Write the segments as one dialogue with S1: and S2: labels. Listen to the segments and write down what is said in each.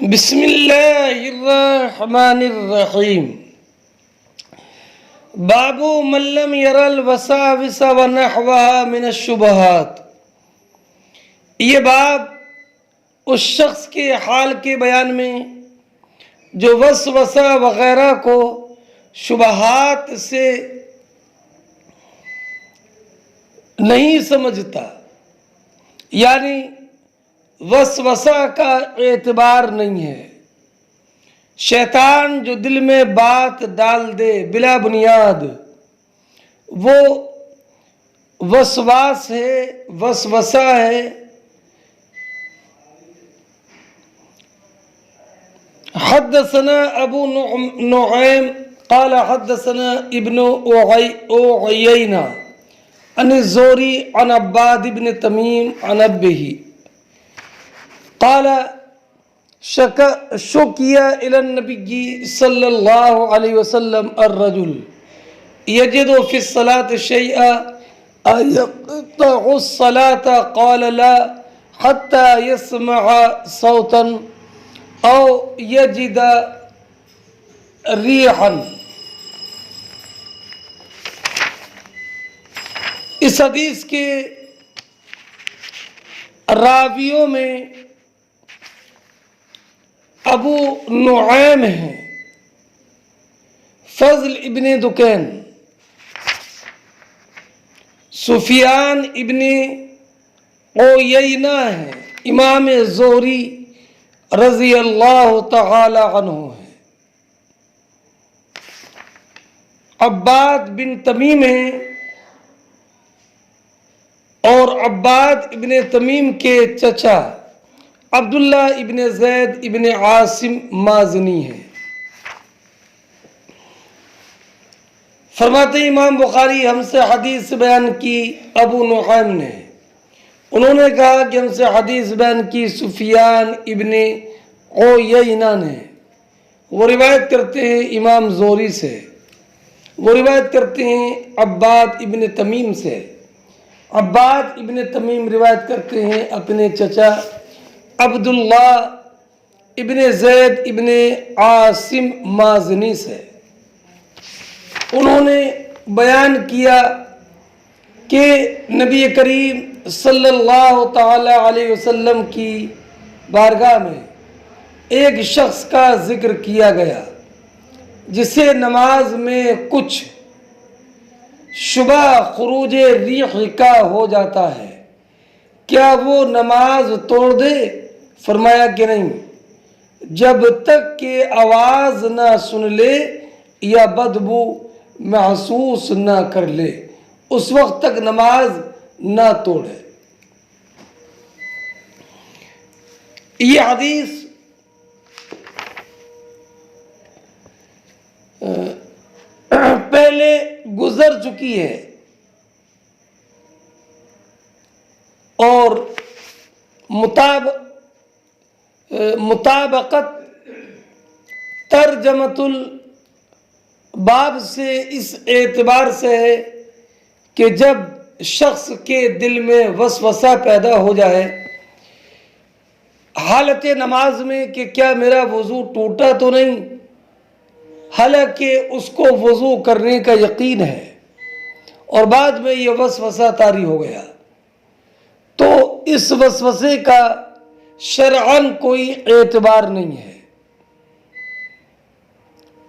S1: بسم اللہ الرحمن الرحیم۔ باب من لم یر الوساوس ونحوها من الشبہات۔ یہ باب اس شخص کے حال کے بیان میں جو وسوسہ وغیرہ کو شبہات سے نہیں سمجھتا، یعنی وسوسہ کا اعتبار نہیں ہے۔ شیطان جو دل میں بات ڈال دے بلا بنیاد، وہ وسواس ہے، وسوسہ ہے۔ حدثنا ابو نعیم قال حدثنا ابن عیینہ عن الزہری عن عباد بن تمیم عن ابیہ قال شکی الی النبی صلی اللہ علیہ وسلم الرجل یجد فی الصلاة شیئا یقطع الصلاة قال لا حتى يسمع صوتا او یجد ریحا۔ اس حدیث کے راویوں میں ابو نعیم ہیں، فضل ابن دکین، سفیان ابن عیینہ ہیں، امام زہری رضی اللہ تعالی عنہ ہیں، عباد بن تمیم ہیں، اور عباد ابن تمیم کے چچا عبداللہ ابن زید ابن عاصم مازنی ہیں۔ فرماتے امام بخاری ہم سے حدیث بیان کی ابو نعیم نے، انہوں نے کہا کہ ہم سے حدیث بیان کی سفیان ابن عیینہ نے، وہ روایت کرتے ہیں امام زہری سے، وہ روایت کرتے ہیں عباد ابن تمیم سے، عباد ابن تمیم روایت کرتے ہیں اپنے چچا عبداللہ ابن زید ابن عاصم مازنی سے۔ انہوں نے بیان کیا کہ نبی کریم صلی اللہ تعالی علیہ وسلم کی بارگاہ میں ایک شخص کا ذکر کیا گیا جسے نماز میں کچھ شبہ خروج ریح کا ہو جاتا ہے، کیا وہ نماز توڑ دے؟ فرمایا کہ نہیں، جب تک کہ آواز نہ سن لے یا بدبو محسوس نہ کر لے، اس وقت تک نماز نہ توڑے۔ یہ حدیث پہلے گزر چکی ہے اور مطابقت ترجمۃ الباب سے اس اعتبار سے ہے کہ جب شخص کے دل میں وسوسہ پیدا ہو جائے حالت نماز میں کہ کیا میرا وضو ٹوٹا تو نہیں، حالانکہ اس کو وضو کرنے کا یقین ہے اور بعد میں یہ وسوسہ طاری ہو گیا، تو اس وسوسے کا شرعاً کوئی اعتبار نہیں ہے۔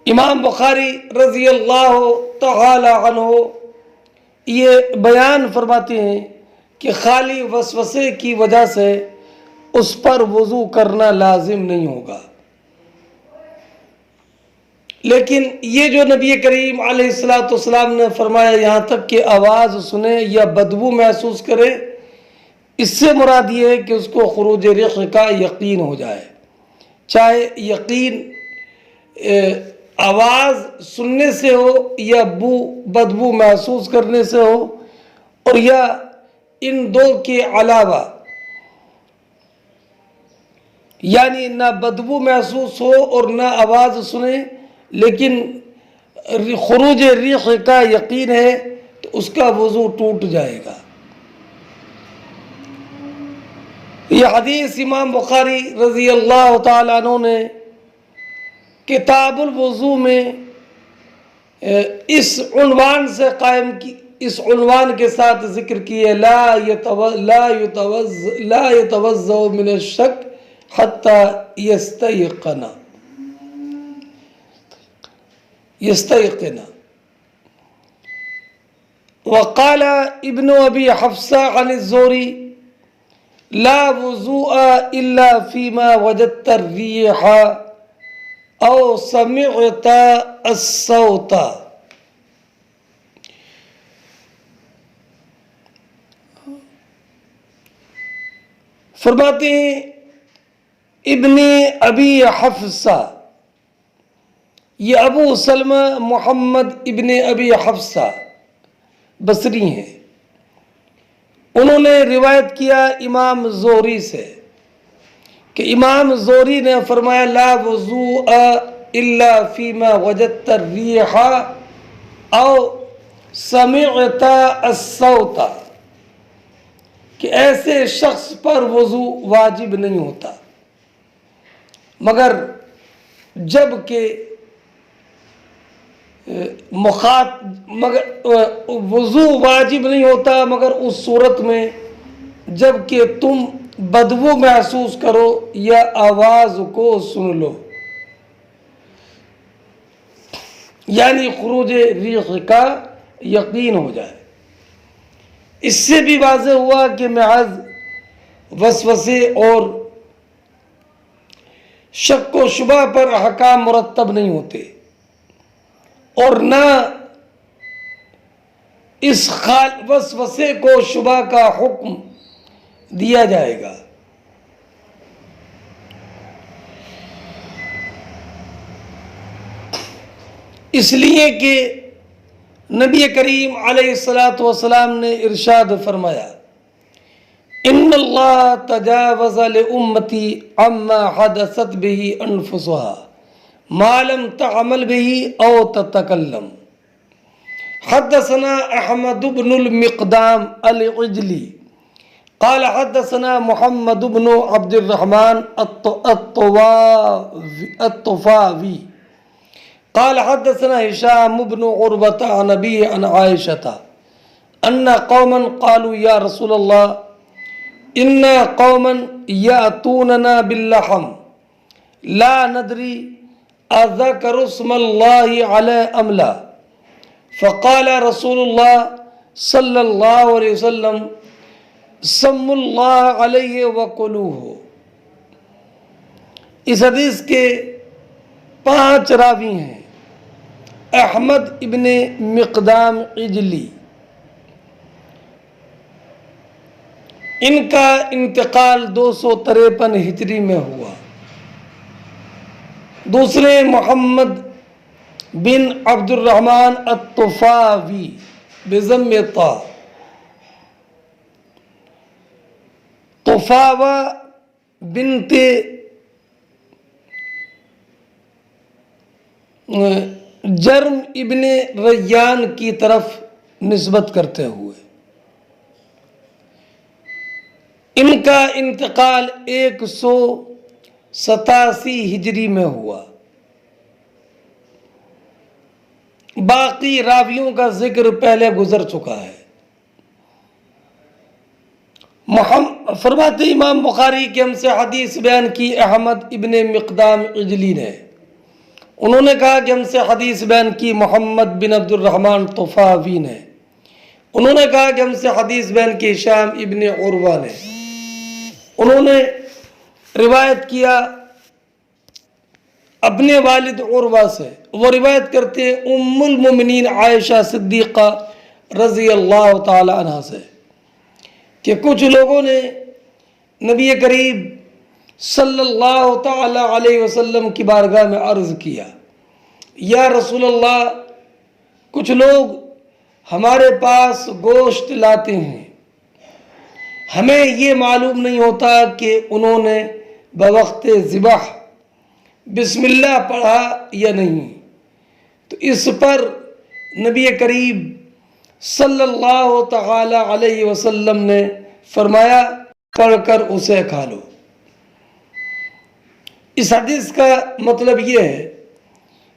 S1: امام بخاری رضی اللہ تعالی عنہ یہ بیان فرماتے ہیں کہ خالی وسوسے کی وجہ سے اس پر وضو کرنا لازم نہیں ہوگا، لیکن یہ جو نبی کریم علیہ السلام نے فرمایا یہاں تک کہ آواز سنے یا بدبو محسوس کرے، اس سے مراد یہ ہے کہ اس کو خروج ریح کا یقین ہو جائے، چاہے یقین آواز سننے سے ہو یا بدبو محسوس کرنے سے ہو، اور یا ان دو کے علاوہ، یعنی نہ بدبو محسوس ہو اور نہ آواز سنے لیکن خروج ریح کا یقین ہے تو اس کا وضو ٹوٹ جائے گا۔ یہ حدیث امام بخاری رضی اللہ تعالیٰ عنہ نے کتاب الوضو میں اس عنوان سے قائم کی، اس عنوان کے ساتھ ذکر کیے، لا يتوضأ من الشک حتی یستیقن. وقال ابن ابی حفصہ عن الزہری لا وضوء الا فيما وجدت الريح او سمعت الصوت. فرماتے ہیں ابن ابی حفصہ، یہ ابو سلمہ محمد ابن ابی حفصہ بصری ہیں، انہوں نے روایت کیا امام زہری سے کہ امام زہری نے فرمایا لا وضوء الا فيما وجدت الريح او سمعت الصوت، کہ ایسے شخص پر وضو واجب نہیں ہوتا مگر جب کہ وضو واجب نہیں ہوتا مگر اس صورت میں جب کہ تم بدبو محسوس کرو یا آواز کو سن لو، یعنی خروج ریح کا یقین ہو جائے. اس سے بھی واضح ہوا کہ محض وسوسے اور شک و شبہ پر احکام مرتب نہیں ہوتے، اور نہ اس وسوسے کو شبہ کا حکم دیا جائے گا. اس لیے کہ نبی کریم علیہ الصلاۃ والسلام نے ارشاد فرمایا ان اللہ تجاوز لامتی عما حدثت به انفسها ما لم تعمل به او تتکلم. حدثنا احمد بن المقدام العجلی قال حدثنا محمد بن عبد الرحمن الطفاوی قال حدثنا هشام بن عروة عن أبيه عن عائشة أن قوما قالوا يا رسول الله إن قوما يأتوننا باللحم لا ندري أذكر اسم الله على أم لا، فقال رسول الله صلى الله عليه وسلم سموا الله عليه وكلوه. اس حدیث کے 5 راوی ہیں. احمد ابن مقدام عجلی، ان کا انتقال 253 ہجری میں ہوا. دوسرے محمد بن عبد الرحمن الطفاوی بضم طا، طفاوہ بنت جرم ابن ریان کی طرف نسبت کرتے ہوئے. ان کا انتقال 187 ہجری میں ہوا. باقی راویوں کا ذکر پہلے گزر چکا ہے. فرماتے امام بخاری کے ہم سے حدیث بیان کی احمد ابن مقدام عجلی نے، انہوں نے کہا کہ ہم سے حدیث بیان کی محمد بن عبد الرحمن طفاوی نے، انہوں نے کہا کہ ہم سے حدیث بیان کی ہشام ابن عروہ نے، انہوں نے روایت کیا اپنے والد عروہ سے. وہ روایت کرتے ہیں ام المومنین عائشہ صدیقہ رضی اللہ تعالی عنہ سے کہ کچھ لوگوں نے نبی کریم صلی اللہ تعالی علیہ وسلم کی بارگاہ میں عرض کیا یا رسول اللہ کچھ لوگ ہمارے پاس گوشت لاتے ہیں، ہمیں یہ معلوم نہیں ہوتا کہ انہوں نے بوقت ذبح بسم اللہ پڑھا یا نہیں. تو اس پر نبی کریم صلی اللہ تعالی علیہ وسلم نے فرمایا پڑھ کر اسے کھا لو۔ اس حدیث کا مطلب یہ ہے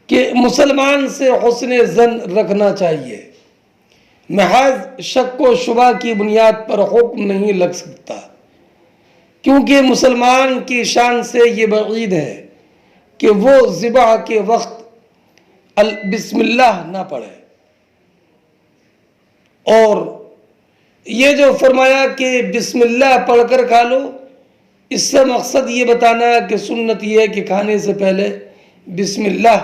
S1: کہ مسلمان سے حسن ظن رکھنا چاہیے، محض شک و شبہ کی بنیاد پر حکم نہیں لگ سکتا، کیونکہ مسلمان کی شان سے یہ بعید ہے کہ وہ ذبح کے وقت بسم اللہ نہ پڑھے۔ اور یہ جو فرمایا کہ بسم اللہ پڑھ کر کھا لو، اس سے مقصد یہ بتانا ہے کہ سنت یہ ہے کہ کھانے سے پہلے بسم اللہ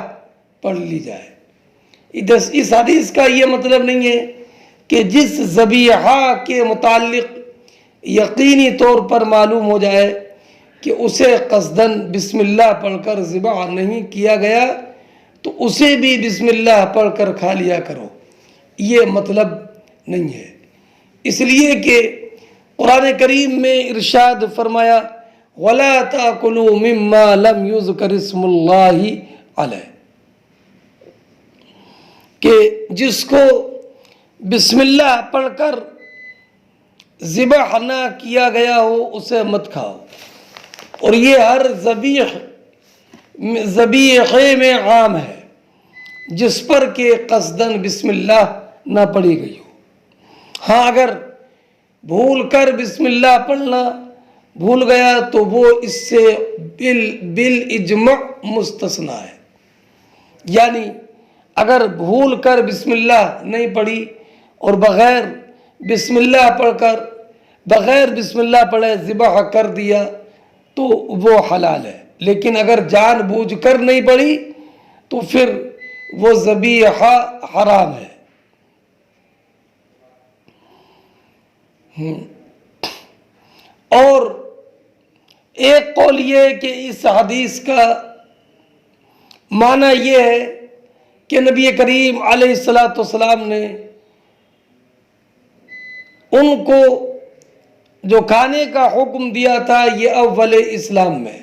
S1: پڑھ لی جائے۔ اس حدیث کا یہ مطلب نہیں ہے کہ جس ذبیحہ کے متعلق یقینی طور پر معلوم ہو جائے کہ اسے قصداً بسم اللہ پڑھ کر ذبح نہیں کیا گیا تو اسے بھی بسم اللہ پڑھ کر کھا لیا کرو، یہ مطلب نہیں ہے۔ اس لیے کہ قرآن کریم میں ارشاد فرمایا وَلَا تَأْكُلُوا مِمَّا لَمْ يُذْكَرِ اسْمُ اللَّهِ عَلَيْهِ، کہ جس کو بسم اللہ پڑھ کر ذبح نہ کیا گیا ہو اسے مت کھاؤ۔ اور یہ ہر ذبیحے میں عام ہے جس پر کہ قصداً بسم اللہ نہ پڑھی گئی ہو۔ ہاں اگر بھول کر بسم اللہ پڑھنا بھول گیا تو وہ اس سے بالاجماع مستثنیٰ ہے، یعنی اگر بھول کر بسم اللہ نہیں پڑھی اور بغیر بسم اللہ پڑھے ذبح کر دیا تو وہ حلال ہے، لیکن اگر جان بوجھ کر نہیں پڑھی تو پھر وہ ذبیحہ حرام ہے۔ اور ایک قول یہ ہے کہ اس حدیث کا معنی یہ ہے کہ نبی کریم علیہ السلام نے ان کو جو کھانے کا حکم دیا تھا یہ اول اسلام میں،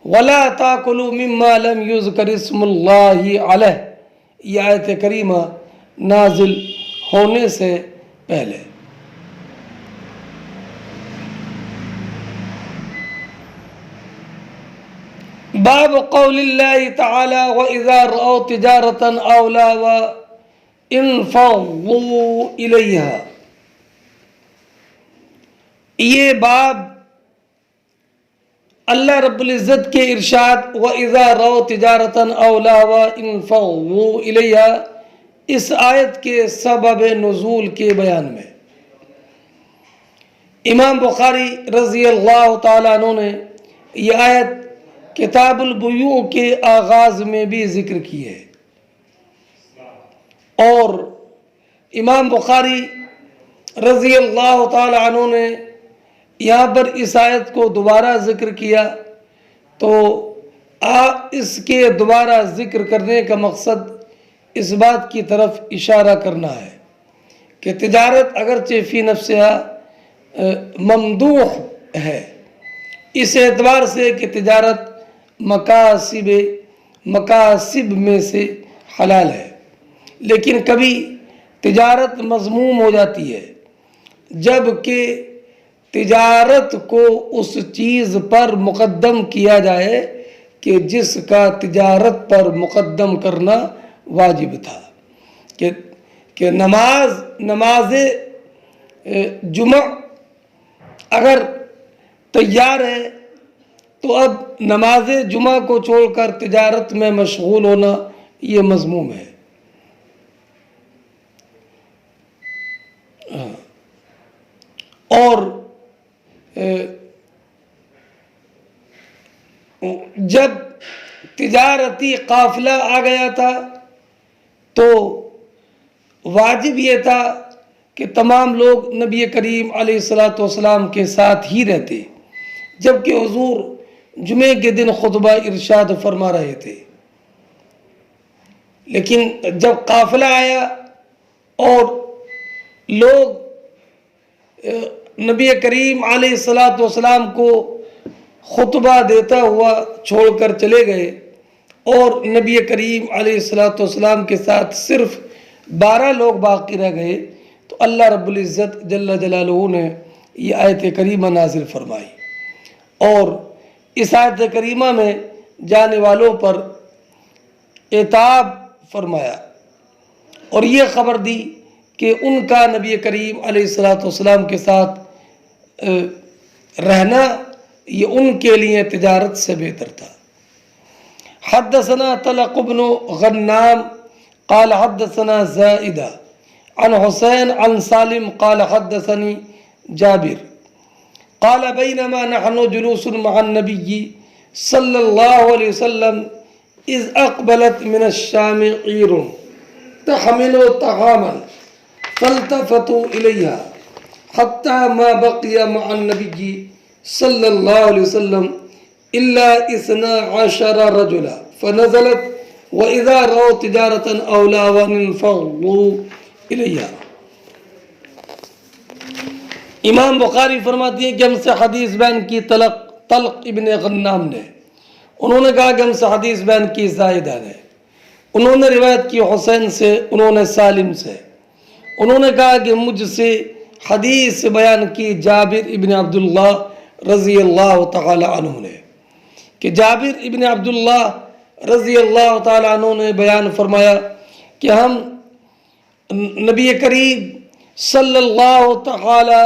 S1: وَلَا تَأْكُلُوا مِمَّا لَمْ يُذْكَرِ اسْمُ اللَّهِ عَلَيْهِ، یہ آیت کریمہ نازل ہونے سے پہلے۔ باب قول اللہ تعالی وَإِذَا رَأَوْا تِجَارَةً أَوْ لَهْوًا انفضوا الیہا، یہ باب اللہ رب العزت کے ارشاد وَإِذَا رَأَوْا تِجَارَةً أَوْ لَهْوًا انفضوا الیہا اس آیت کے سبب نزول کے بیان میں امام بخاری رضی اللہ تعالیٰ عنہ نے یہ آیت کتاب البیوع کے آغاز میں بھی ذکر کی ہے، اور امام بخاری رضی اللہ تعالیٰ عنہ نے یہاں پر اس آیت کو دوبارہ ذکر کیا تو اس کے دوبارہ ذکر کرنے کا مقصد اس بات کی طرف اشارہ کرنا ہے کہ تجارت اگرچہ فی نفسہا ممدوح ہے، اس اعتبار سے کہ تجارت مکاسب میں سے حلال ہے، لیکن کبھی تجارت مذموم ہو جاتی ہے جب کہ تجارت کو اس چیز پر مقدم کیا جائے کہ جس کا تجارت پر مقدم کرنا واجب تھا، کہ نماز جمعہ اگر تیار ہے تو اب نماز جمعہ کو چھوڑ کر تجارت میں مشغول ہونا یہ مذموم ہے۔ اور جب تجارتی قافلہ آ گیا تھا تو واجب یہ تھا کہ تمام لوگ نبی کریم علیہ السلام کے ساتھ ہی رہتے، جبکہ حضور جمعے کے دن خطبہ ارشاد فرما رہے تھے، لیکن جب قافلہ آیا اور لوگ نبی کریم علیہ السلام کو خطبہ دیتا ہوا چھوڑ کر چلے گئے اور نبی کریم علیہ السلام کے ساتھ صرف 12 لوگ باقی رہ گئے، تو اللہ رب العزت جل جلالہ نے یہ آیت کریمہ نازل فرمائی، اور اس آیت کریمہ میں جانے والوں پر عتاب فرمایا اور یہ خبر دی کہ ان کا نبی کریم علیہ السلام کے ساتھ رہنا یہ ان کے لیے تجارت سے بہتر تھا۔ حدثنا طلق بن غنام قال حدثنا زائدہ عن حسین عن سالم قال حدثني جابر قال بينما نحن جلوس مع النبي صلى الله عليه وسلم إذ أقبلت من الشام عير تحمل طعاما فالتفتوا إليها حتى ما بقي مع النبي صلى الله عليه وسلم إلا 12 رجلا فنزلت وإذا رأوا تجارة أو لهوا انفضوا إليها۔ امام بخاری فرماتی ہیں کہ ہم سے حدیث بیان کی طلق ابن غنام نے، انہوں نے کہا کہ ہم سے حدیث بیان کی زائدہ نے، انہوں نے روایت کی حسین سے، انہوں نے سالم سے، انہوں نے کہا کہ مجھ سے حدیث بیان کی جابر ابن عبداللہ رضی اللہ تعالی عنہ نے، کہ جابر ابن عبداللہ رضی اللہ تعالی عنہ نے بیان فرمایا کہ ہم نبی کریم صلی اللہ تعالی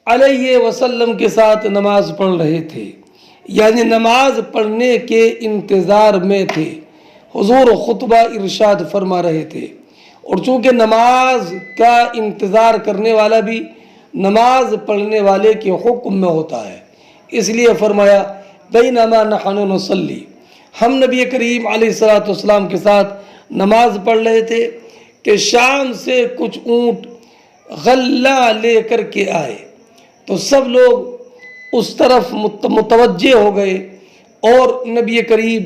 S1: علیہ وسلم کے ساتھ نماز پڑھ رہے تھے، یعنی نماز پڑھنے کے انتظار میں تھے۔ حضور خطبہ ارشاد فرما رہے تھے، اور چونکہ نماز کا انتظار کرنے والا بھی نماز پڑھنے والے کے حکم میں ہوتا ہے، اس لیے فرمایا بینما نحن نصلی، ہم نبی کریم علیہ السلام کے ساتھ نماز پڑھ رہے تھے کہ شام سے کچھ اونٹ غلہ لے کر کے آئے، تو سب لوگ اس طرف متوجہ ہو گئے، اور نبی کریم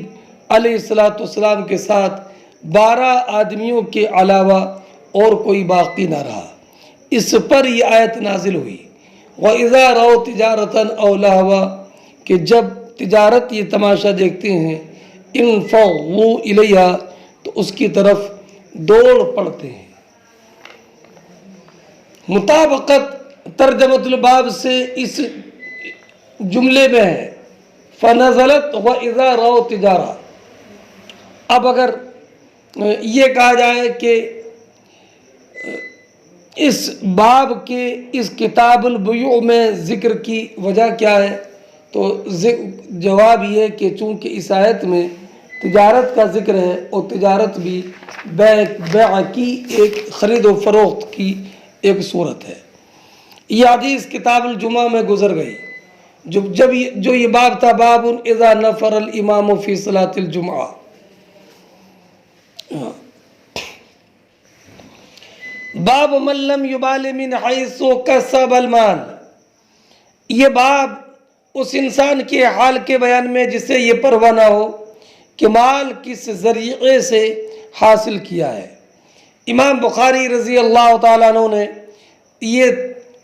S1: علیہ السلام کے ساتھ 12 آدمیوں کے علاوہ اور کوئی باقی نہ رہا۔ اس پر یہ آیت نازل ہوئی وَإِذَا رَأَوْا تِجَارَةً أَوْ لَهْوًا، کہ جب تجارت یہ تماشا دیکھتے ہیں انفضوا إِلَيْهَا، تو اس کی طرف دوڑ پڑتے ہیں۔ مطابقت ترجمۃ الباب سے اس جملے میں ہے فنزلت وَإِذَا رَأَوْا تِجَارَةً۔ اب اگر یہ کہا جائے کہ اس باب کے اس کتاب البیوع میں ذکر کی وجہ کیا ہے، تو جواب یہ کہ چونکہ اس آیت میں تجارت کا ذکر ہے، اور تجارت بھی بیع کی ایک خرید و فروخت کی ایک صورت ہے۔ یہ حدیث کتاب الجمعہ میں گزر گئی، جو یہ باب تھا باب اذا نفر الامام فی صلاۃ الجمعہ۔ باب من لم یبال من حیث کسب المال، یہ باب اس انسان کے حال کے بیان میں جسے یہ پرواہ نہ ہو کہ مال کس ذریعے سے حاصل کیا ہے۔ امام بخاری رضی اللہ تعالیٰ عنہ نے یہ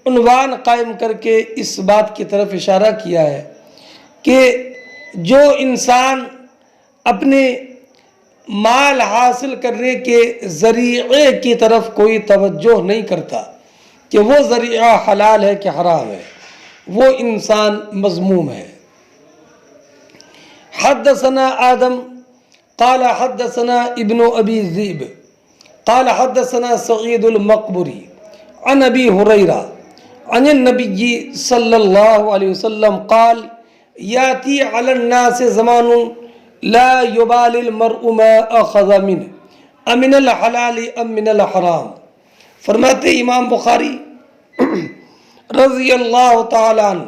S1: عنوان قائم کر کے اس بات کی طرف اشارہ کیا ہے کہ جو انسان اپنے مال حاصل کرنے کے ذریعے کی طرف کوئی توجہ نہیں کرتا کہ وہ ذریعہ حلال ہے کہ حرام ہے، وہ انسان مذموم ہے۔ حدثنا آدم قال حدثنا ابن ابی ذئب قال حدثنا سعید المقبری عن ابی ہریرہ عن النبی صلی اللہ علیہ وسلم قال یاتی علی الناس زمان لا یبال المرء ما اخذ منه امن الحلال ام من الحرام۔ فرماتے امام بخاری رضی اللہ تعالیٰ عنہ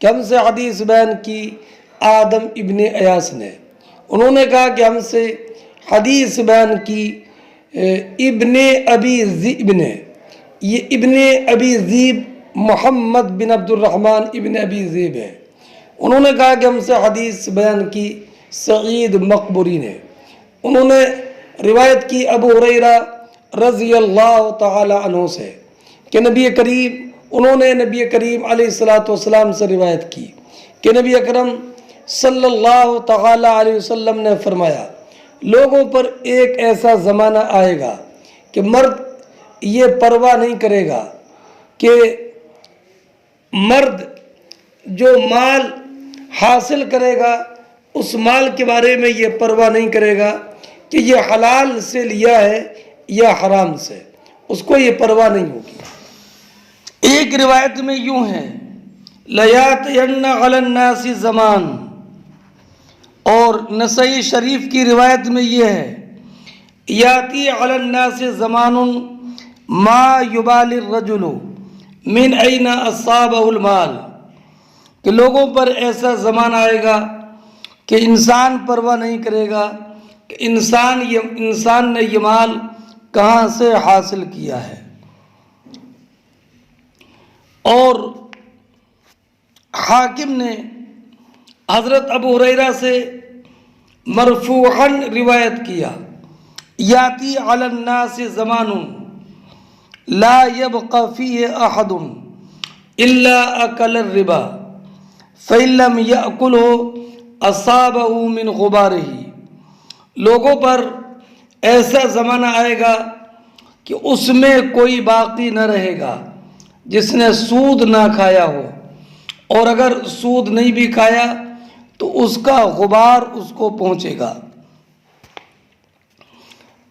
S1: کہ ہم سے حدیث بیان کی آدم ابن ایاس نے، انہوں نے کہا کہ ہم سے حدیث بیان کی ابن ابی ذئب نے، یہ ابن ابی ذئب محمد بن عبد الرحمن ابن ابی ذئب ہے، انہوں نے کہا کہ ہم سے حدیث بیان کی سعید مقبری نے، انہوں نے روایت کی ابو ہریرہ رضی اللہ تعالی عنہ سے کہ انہوں نے نبی کریم علیہ السلام سے روایت کی کہ نبی اکرم صلی اللہ تعالی علیہ وسلم نے فرمایا لوگوں پر ایک ایسا زمانہ آئے گا کہ مرد یہ پرواہ نہیں کرے گا کہ مرد جو مال حاصل کرے گا اس مال کے بارے میں یہ پرواہ نہیں کرے گا کہ یہ حلال سے لیا ہے یا حرام سے، اس کو یہ پرواہ نہیں ہوگی۔ ایک روایت میں یوں ہے لَيَأْتِيَنَّ عَلَى النَّاسِ زمان، اور نسائی شریف کی روایت میں یہ ہے یاتی علی الناس زمان ما یبالی الرجل من این اصابہ المال، کہ لوگوں پر ایسا زمانہ آئے گا کہ انسان پرواہ نہیں کرے گا کہ انسان نے یہ مال کہاں سے حاصل کیا ہے۔ اور حاکم نے حضرت ابو ہریرہ سے مرفوعاً روایت کیا یاتی علی الناس زمان لا یبقى فیہ احد الا اکل الربا فإن لم یأکلہ اصابہ من غبارہ، لوگوں پر ایسا زمانہ آئے گا کہ اس میں کوئی باقی نہ رہے گا جس نے سود نہ کھایا ہو، اور اگر سود نہیں بھی کھایا تو اس کا غبار اس کو پہنچے گا۔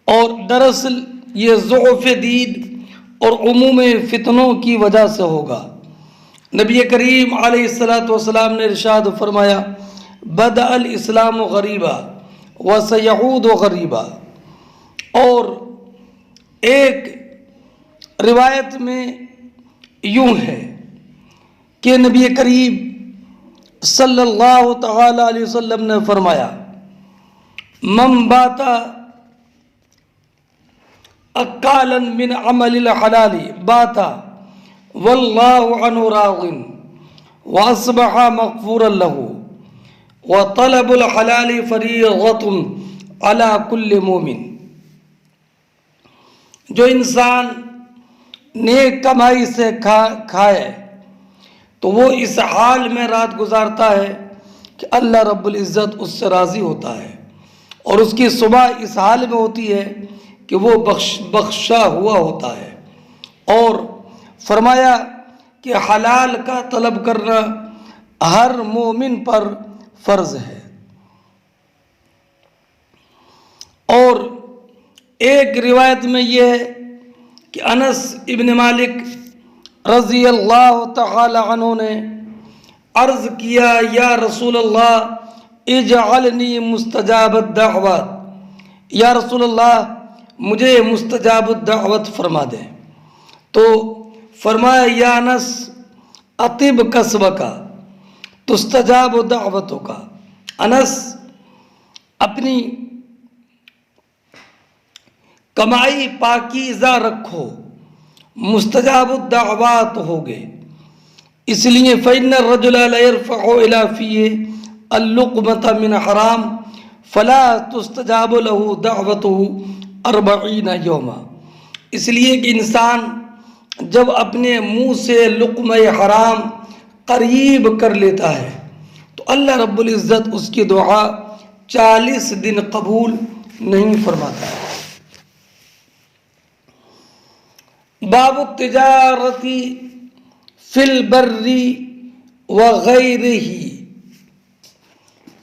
S1: اور دراصل یہ ضعف دین اور عموم فتنوں کی وجہ سے ہوگا۔ نبی کریم علیہ السلام نے ارشاد فرمایا بدأ الاسلام غریبا وسیعود غریبا، اور ایک روایت میں یوں ہے کہ نبی کریم صلی اللہ تعالی علیہ وسلم نے فرمایا من باتا اکالا من عمل الحلال باتا واللہ عنہ راض واصبح مغفورا له وطلب الحلال فریضۃ علی کل مومن، جو انسان نیک کمائی سے کھائے تو وہ اس حال میں رات گزارتا ہے کہ اللہ رب العزت اس سے راضی ہوتا ہے، اور اس کی صبح اس حال میں ہوتی ہے کہ وہ بخشا ہوا ہوتا ہے۔ اور فرمایا کہ حلال کا طلب کرنا ہر مومن پر فرض ہے۔ اور ایک روایت میں یہ ہے کہ انس ابن مالک رضی اللہ تعالی عنہ نے عرض کیا یا رسول اللہ اجعلنی مستجاب الدعوات، یا رسول اللہ مجھے مستجاب الدعوت فرما دے، تو فرمایا یا انس اطب کسبک تستجاب دعوتک، انس اپنی کمائی پاکیزہ رکھو، مستجاب الدعوات ہوگے۔ اس لیے فإن الرجل لا يرفع إلى فيه اللقمة من حرام فلا تستجاب له دعوته 40 یوما، اس لیے کہ انسان جب اپنے منہ سے لقمہ حرام قریب کر لیتا ہے تو اللہ رب العزت اس کی دعا 40 دن قبول نہیں فرماتا ہے۔ باب التجارت فی البر وغیرہ،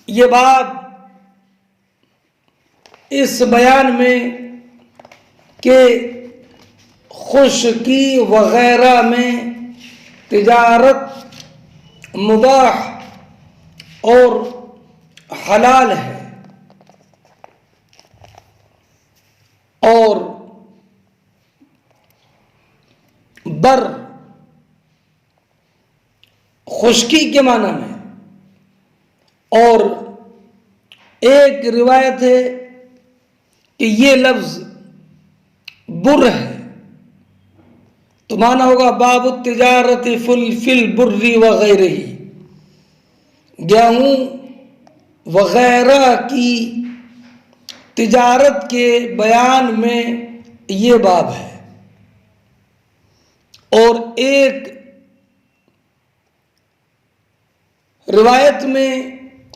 S1: یہ باب اس بیان میں کہ خشکی وغیرہ میں تجارت مباح اور حلال ہے، اور بر خشکی کے معنی میں، اور ایک روایت ہے کہ یہ لفظ بر ہے تو معنی ہوگا باب التجارت فی البر وغیرہ، گیہوں وغیرہ کی تجارت کے بیان میں یہ باب ہے۔ اور ایک روایت میں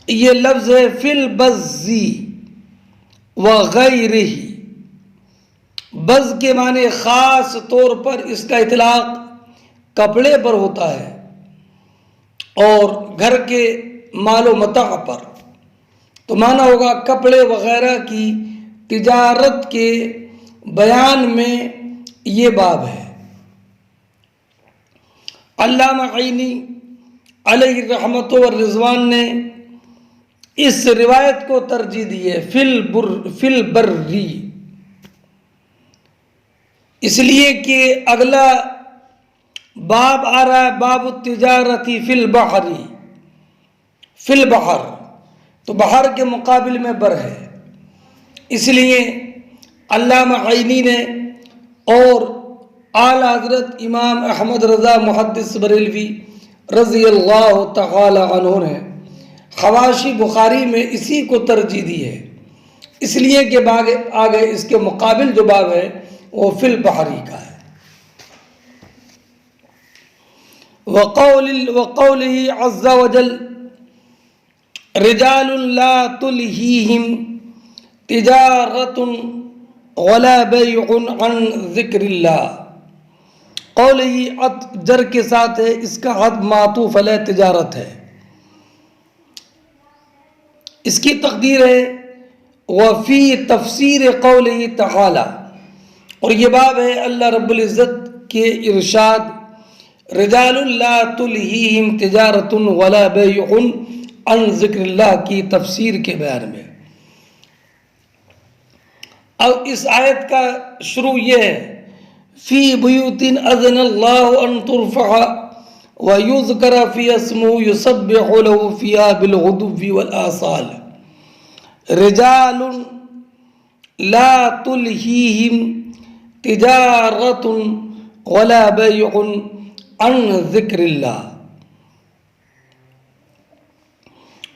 S1: یہ لفظ ہے فی البز وغیرہ، بز کے معنی خاص طور پر اس کا اطلاق کپڑے پر ہوتا ہے، اور گھر کے مال و متاع پر، تو مانا ہوگا کپڑے وغیرہ کی تجارت کے بیان میں یہ باب ہے۔ علامہ عینی علیہ الرحمۃ والرضوان نے اس روایت کو ترجیح دی ہے فی البری، اس لیے کہ اگلا باب آ رہا ہے باب التجارتی فی البحر، تو بحر کے مقابل میں بر ہے، اس لیے علامہ عینی نے اور اعلی حضرت امام احمد رضا محدث بریلوی رضی اللہ تعالی عنہ نے حواشی بخاری میں اسی کو ترجیح دی ہے، اس لیے کہ آگے اس کے مقابل جو باب ہے وہ فی البحری کا ہے۔ وقوله عز وجل رجال لا تلہیہم تجارت ولا بیع عن ذکر اللہ، قوله جر کے ساتھ ہے، اس کا حد معطوف علیہ تجارت ہے، اس کی تقدیر ہے وفی تفسیر قوله تعالی، اور یہ باب ہے اللہ رب العزت کے ارشاد رجال لا تلہیہم تجارت ولا بیع عن ذکر اللہ کی تفسیر کے بیان میں۔ اب اس آیت کا شروع یہ ہے فی بیوت اذن اللہ ان ترفع ویذکر فی اسمہ یسبح له فیہا بالغدو والآصال، رجال لا تلہیہم تجارت ولا بیع عن ذکر اللہ،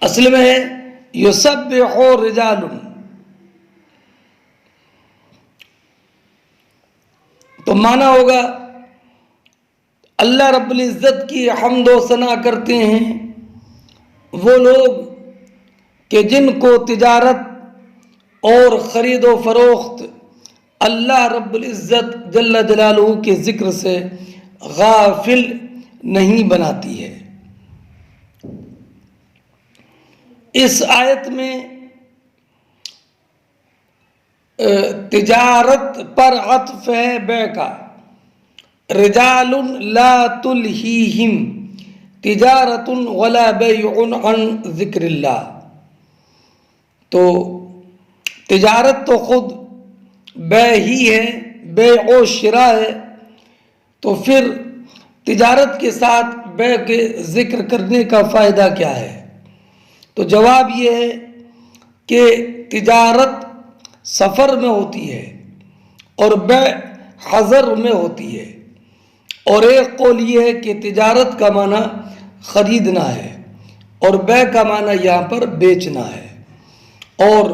S1: اصل میں ہے یسبح رجال، تو معنی ہوگا اللہ رب العزت کی حمد و ثنا کرتے ہیں وہ لوگ کہ جن کو تجارت اور خرید و فروخت اللہ رب العزت جل جلالہ کے ذکر سے غافل نہیں بناتی ہے۔ اس آیت میں تجارت پر عطف ہے بیع کا، رجال لا تلہیہم تجارت ولا بیع عن ذکر اللہ، تو تجارت تو خود بیع ہی ہے، بیع و شراء ہے، تو پھر تجارت کے ساتھ بیع کے ذکر کرنے کا فائدہ کیا ہے؟ تو جواب یہ ہے کہ تجارت سفر میں ہوتی ہے اور بیع حضر میں ہوتی ہے، اور ایک قول یہ ہے کہ تجارت کا معنی خریدنا ہے اور بیع کا معنی یہاں پر بیچنا ہے، اور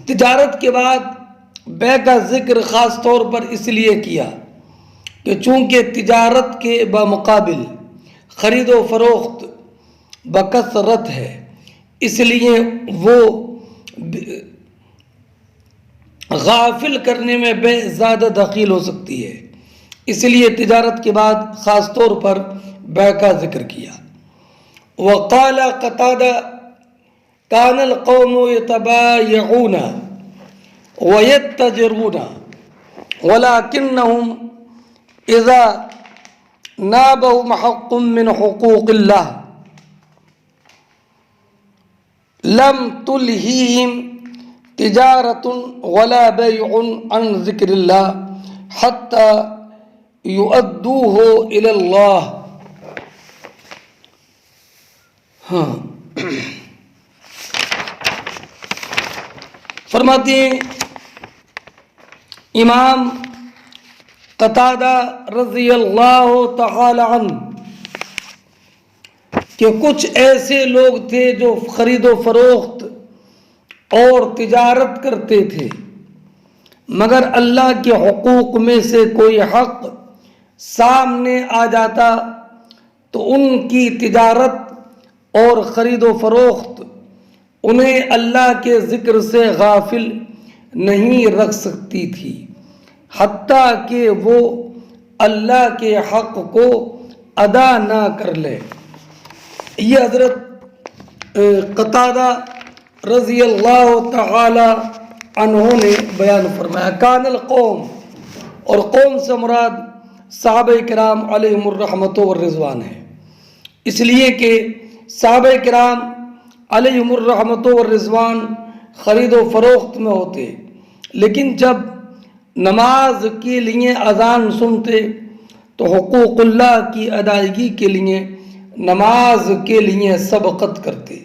S1: تجارت کے بعد بیع کا ذکر خاص طور پر اس لیے کیا کہ چونکہ تجارت کے بمقابل خرید و فروخت بکثرت ہے، اس لیے وہ غافل کرنے میں بیع زیادہ دخیل ہو سکتی ہے، اس لیے تجارت کے بعد خاص طور پر بیع کا ذکر کیا۔ وقال قتادہ کان القوم یتبایعون ویتجرون ولکنہم اذا نابہم حق من حقوق اللہ لم تلہیہم تجارت ولا بیع عن ذکر اللہ حتی یؤدوہ الی اللہ۔ فرماتے ہیں امام قتادہ رضی اللہ تعالی عنہ کہ کچھ ایسے لوگ تھے جو خرید و فروخت اور تجارت کرتے تھے، مگر اللہ کے حقوق میں سے کوئی حق سامنے آ جاتا تو ان کی تجارت اور خرید و فروخت انہیں اللہ کے ذکر سے غافل نہیں رکھ سکتی تھی، حتیٰ کہ وہ اللہ کے حق کو ادا نہ کر لے۔ یہ حضرت قتادہ رضی اللہ تعالی عنہ نے بیان فرمایا۔ کان القوم، اور قوم سے مراد صحابہ کرام علیہم الرحمۃ والرضوان ہے، اس لیے کہ صحابہ کرام علیہم الرحمۃ والرضوان خرید و فروخت میں ہوتے، لیکن جب نماز کے لیے اذان سنتے تو حقوق اللہ کی ادائیگی کے لیے نماز کے لیے سبقت کرتے۔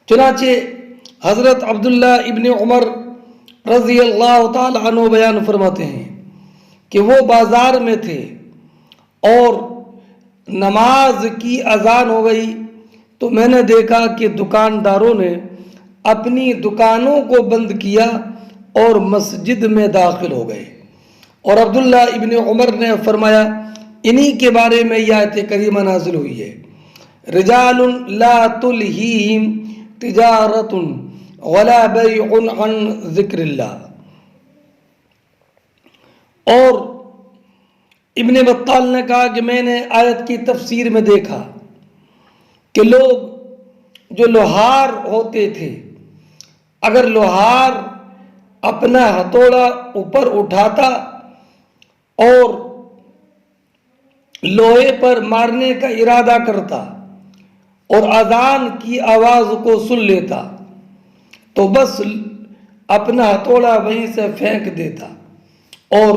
S1: چنانچہ حضرت عبداللہ ابن عمر رضی اللہ تعالی عنہ بیان فرماتے ہیں کہ وہ بازار میں تھے اور نماز کی اذان ہو گئی تو میں نے دیکھا کہ دکانداروں نے اپنی دکانوں کو بند کیا اور مسجد میں داخل ہو گئے، اور عبداللہ ابن عمر نے فرمایا انہی کے بارے میں یہ آیت کریمہ نازل ہوئی ہے، رجال لا تلہیہم تجارت ولا بیع عن ذکر اللہ۔ اور ابن بطال نے کہا کہ میں نے آیت کی تفسیر میں دیکھا کہ لوگ جو لوہار ہوتے تھے، اگر لوہار اپنا ہتھوڑا اوپر اٹھاتا اور لوہے پر مارنے کا ارادہ کرتا اور اذان کی آواز کو سن لیتا تو بس اپنا ہتھوڑا وہیں سے پھینک دیتا اور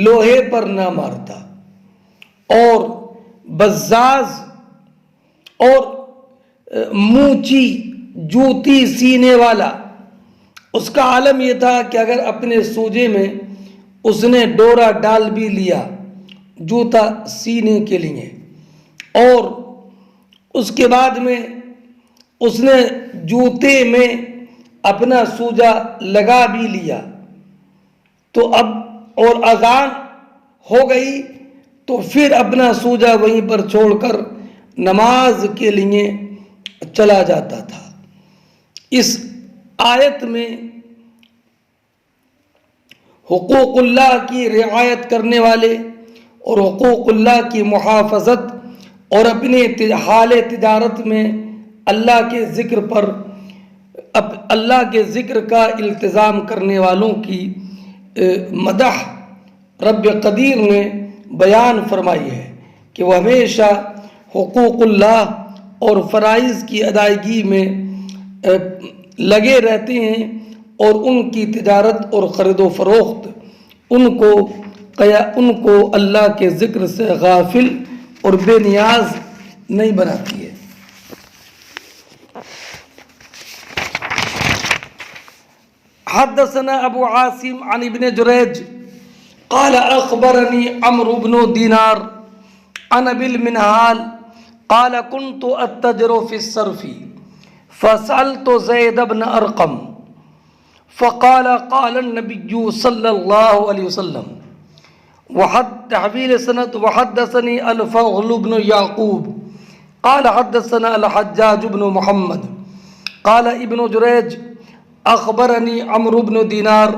S1: لوہے پر نہ مارتا۔ اور بزاز اور موچی جوتی سینے والا، اس کا عالم یہ تھا کہ اگر اپنے سوجے میں اس نے ڈورا ڈال بھی لیا جوتا سینے کے لیے اور اس کے بعد میں اس نے جوتے میں اپنا سوجا لگا بھی لیا تو اب اور اذان ہو گئی تو پھر اپنا سوجا وہیں پر چھوڑ کر نماز کے لیے چلا جاتا تھا۔ اس آیت میں حقوق اللہ کی رعایت کرنے والے اور حقوق اللہ کی محافظت اور اپنے حال تجارت میں اللہ کے ذکر پر اللہ کے ذکر کا التزام کرنے والوں کی مدح رب قدیر نے بیان فرمائی ہے کہ وہ ہمیشہ حقوق اللہ اور فرائض کی ادائیگی میں لگے رہتے ہیں اور ان کی تجارت اور خرید و فروخت ان کو اللہ کے ذکر سے غافل اور بے نیاز نہیں بناتی ہے۔ حدثنا ابو عاصم عن ابن جریج قال اخبرني عمرو بن دینار عن ابي المنهال قال كنت اتجر في الصرف فسألت زید بن ارقم فقال قال النبي صلى الله عليه وسلم تحویل سند وحدثني الفضل بن يعقوب قال حدثنا الحجاج بن محمد قال ابن جریج اخبرني عمرو بن دینار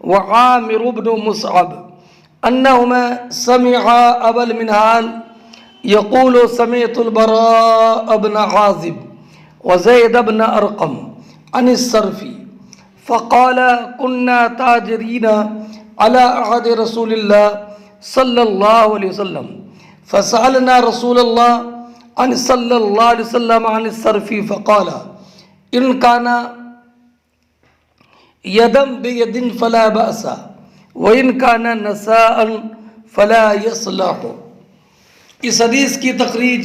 S1: وعامر بن مصعب انهما سمعا ابا المنهال يقول سمعت البراء بن عازب وزيد بن ارقم عن الصرف فقال كنا تاجرين على عهد رسول الله صلى الله عليه وسلم فسألنا رسول الله عن صلى الله عليه وسلم عن الصرف فقال إن كان يدا بيد فلا بأس وإن كان نساء فلا يصلح۔ اس حدیث کی تخریج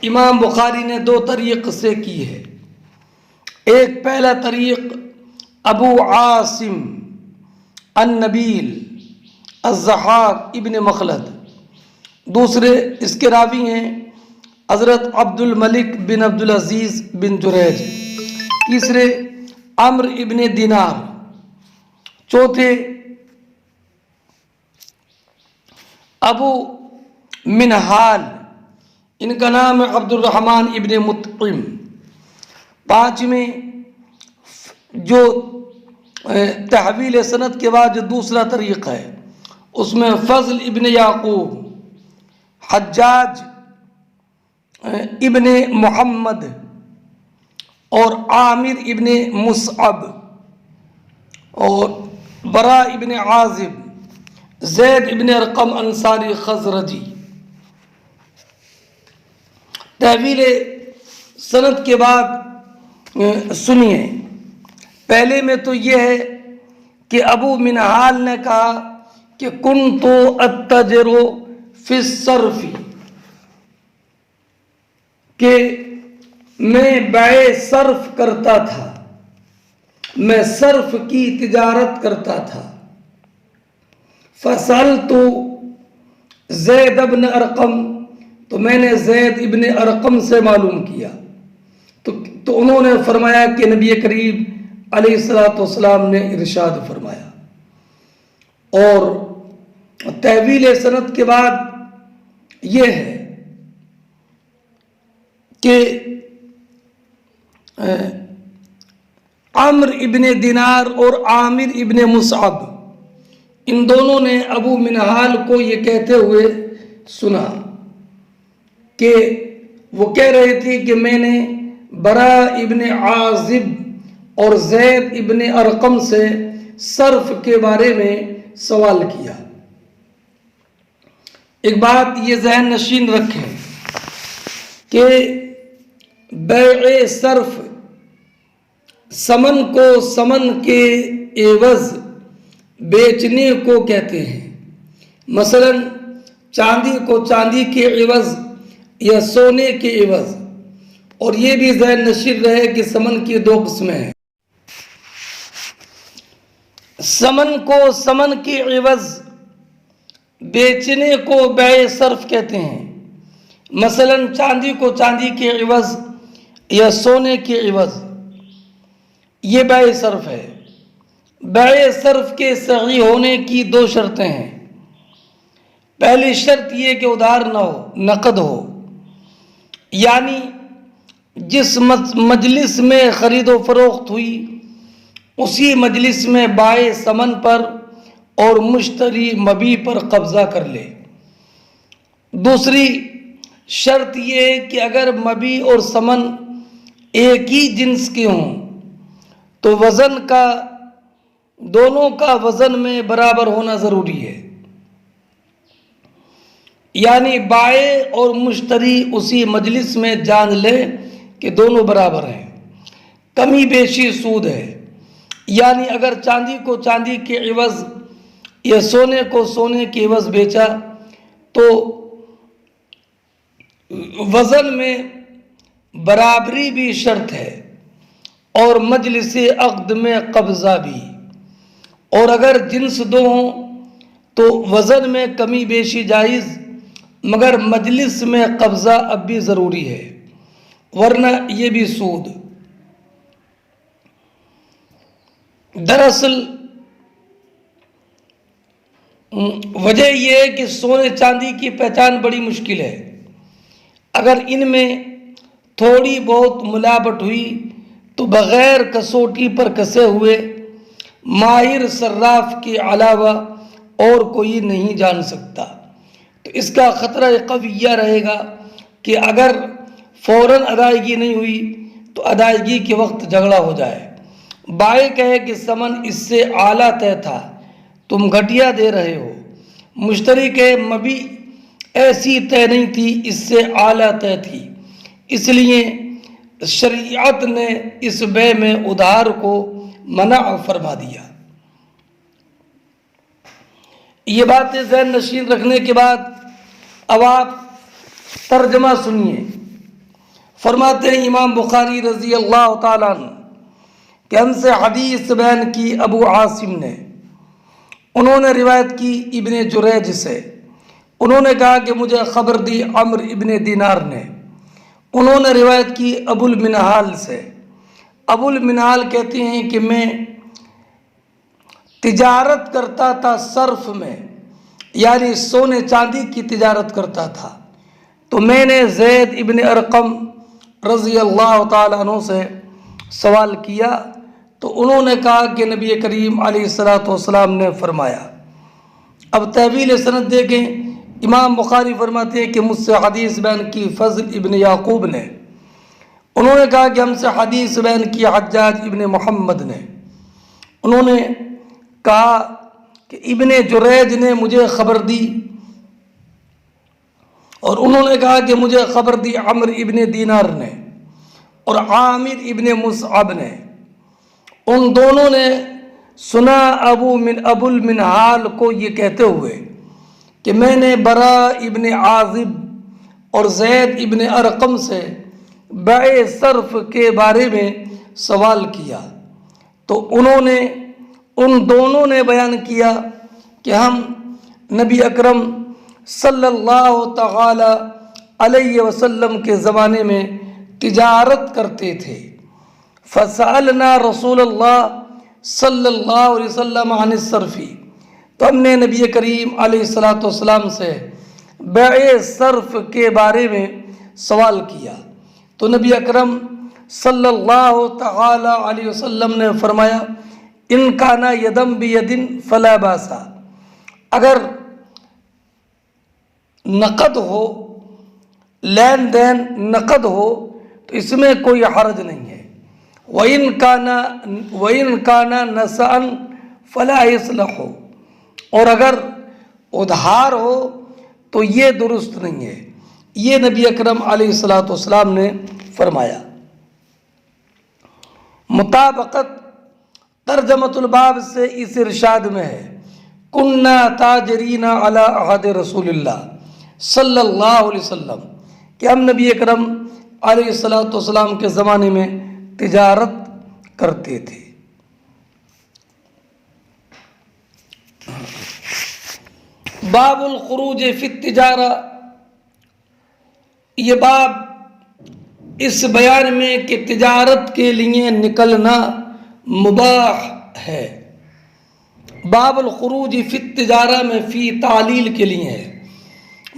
S1: امام بخاری نے دو طریق سے کی ہے۔ ایک پہلا طریق ابو عاصم النبیل الضحاک ابن مخلد، دوسرے اس کے راوی ہیں حضرت عبد الملک بن عبد العزیز بن جریج، تیسرے عمرو ابن دینار، چوتھے ابو منہال، ان کا نام ہے عبد الرحمن ابن مطعم، پانچویں جو تحویل سند کے بعد جو دوسرا طریقہ ہے اس میں فضل ابن یعقوب، حجاج ابن محمد اور عامر ابن مصعب اور برا ابن عازب، زید ابن ارقم انصاری خزرجی۔ تحویل سند کے بعد سنیے، پہلے میں تو یہ ہے کہ ابو منہال نے کہا کہ کنت اتجر فی الصرف، کہ میں بیع صرف کرتا تھا، میں صرف کی تجارت کرتا تھا۔ فسألت زید ابن ارقم، تو میں نے زید ابن ارقم سے معلوم کیا، تو انہوں نے فرمایا کہ نبی کریم علیہ الصلوۃ والسلام نے ارشاد فرمایا۔ اور تحویل سند کے بعد یہ ہے کہ عمر ابن دینار اور عامر ابن مصعب، ان دونوں نے ابو منہال کو یہ کہتے ہوئے سنا کہ وہ کہہ رہے تھے کہ میں نے برا ابن عازب اور زید ابن ارقم سے صرف کے بارے میں سوال کیا۔ ایک بات یہ ذہن نشین رکھیں کہ بیع صرف سمن کو سمن کے عوض بیچنے کو کہتے ہیں، مثلا چاندی کو چاندی کے عوض یا سونے کے عوض۔ اور یہ بھی ذہن نشین رہے کہ سمن کی دو قسمیں ہیں، سمن کو سمن کے عوض بیچنے کو بیع صرف کہتے ہیں، مثلا چاندی کو چاندی کے عوض یا سونے کے عوض، یہ بیع صرف ہے۔ بیع صرف کے صحیح ہونے کی دو شرطیں ہیں۔ پہلی شرط یہ کہ ادھار نہ ہو، نقد ہو، یعنی جس مجلس میں خرید و فروخت ہوئی اسی مجلس میں بائع ثمن پر اور مشتری مبیع پر قبضہ کر لے۔ دوسری شرط یہ کہ اگر مبیع اور ثمن ایک ہی جنس کے ہوں تو وزن کا، دونوں کا وزن میں برابر ہونا ضروری ہے، یعنی بائع اور مشتری اسی مجلس میں جان لے کہ دونوں برابر ہیں۔ کمی بیشی سود ہے، یعنی اگر چاندی کو چاندی کے عوض یا سونے کو سونے کے عوض بیچا تو وزن میں برابری بھی شرط ہے اور مجلس عقد میں قبضہ بھی۔ اور اگر جنس دو ہوں تو وزن میں کمی بیشی جائز، مگر مجلس میں قبضہ اب بھی ضروری ہے، ورنہ یہ بھی سود۔ دراصل وجہ یہ ہے کہ سونے چاندی کی پہچان بڑی مشکل ہے۔ اگر ان میں تھوڑی بہت ملاوٹ ہوئی تو بغیر کسوٹی پر کسے ہوئے ماہر صراف کے علاوہ اور کوئی نہیں جان سکتا، تو اس کا خطرہ قویہ رہے گا کہ اگر فوراً ادائیگی نہیں ہوئی تو ادائیگی کے وقت جھگڑا ہو جائے، بائع کہے کہ ثمن اس سے اعلیٰ طے تھا، تم گھٹیا دے رہے ہو، مشتری کہے مبیع ایسی طے نہیں تھی، اس سے اعلیٰ طے تھی۔ اس لیے شریعت نے اس بیع میں ادھار کو منع فرما دیا۔ یہ باتیں ذہن نشین رکھنے کے بعد اب آپ ترجمہ سنیے۔ فرماتے ہیں امام بخاری رضی اللہ تعالیٰ عنہ کہ ہم سے حدیث بیان کی ابو عاصم نے، انہوں نے روایت کی ابن جریج سے، انہوں نے کہا کہ مجھے خبر دی عمر ابن دینار نے، انہوں نے روایت کی ابو المنہال سے۔ ابو المنہال کہتے ہیں کہ میں تجارت کرتا تھا صرف میں، یعنی سونے چاندی کی تجارت کرتا تھا، تو میں نے زید ابن ارقم رضی اللہ تعالیٰ عنہ سے سوال کیا تو انہوں نے کہا کہ نبی کریم علیہ الصلوۃ والسلام نے فرمایا اب طویل سند دیکھیں، امام بخاری فرماتے ہیں کہ مجھ سے حدیث بیان کی فضل ابن یعقوب نے، انہوں نے کہا کہ ہم سے حدیث بیان کی حجاج ابن محمد نے، انہوں نے کہا کہ ابن جریج نے مجھے خبر دی، اور انہوں نے کہا کہ مجھے خبر دی عمرو ابن دینار نے اور عامر ابن مصعب نے، ان دونوں نے سنا ابو المنہال کو یہ کہتے ہوئے کہ میں نے براء ابن عازب اور زید ابن ارقم سے بیع صرف کے بارے میں سوال کیا، تو ان دونوں نے بیان کیا کہ ہم نبی اکرم صلی اللہ تعالی علیہ وسلم کے زمانے میں تجارت کرتے تھے، فسألنا رسول اللہ صلی اللہ علیہ وسلم عن الصرف، تو ہم نے نبی کریم علیہ السلام سے بیع صرف کے بارے میں سوال کیا، تو نبی اکرم صلی اللہ تعالی علیہ وسلم نے فرمایا ان کان یدم بید فلا باس، اگر نقد ہو، لین دین نقد ہو تو اس میں کوئی حرج نہیں ہے، وَإِن كَانَ نَسَأً فَلَا يَصْلَحُ، اور اگر ادھار ہو تو یہ درست نہیں ہے، یہ نبی اکرم علیہ السلام نے فرمایا۔ مطابقت ترجمۃ الباب سے اس ارشاد میں ہے کُنَّا تَاجِرِينَ عَلَىٰ عَهْدِ رسول اللہ صلی اللہ علیہ وسلم، کہ ہم نبی اکرم علیہ السلام کے زمانے میں تجارت کرتے تھے۔ باب الخروج فی التجارہ، یہ باب اس بیان میں کہ تجارت کے لیے نکلنا مباح ہے۔ باب الخروج فی التجارہ میں فی تعلیل کے لیے ہے۔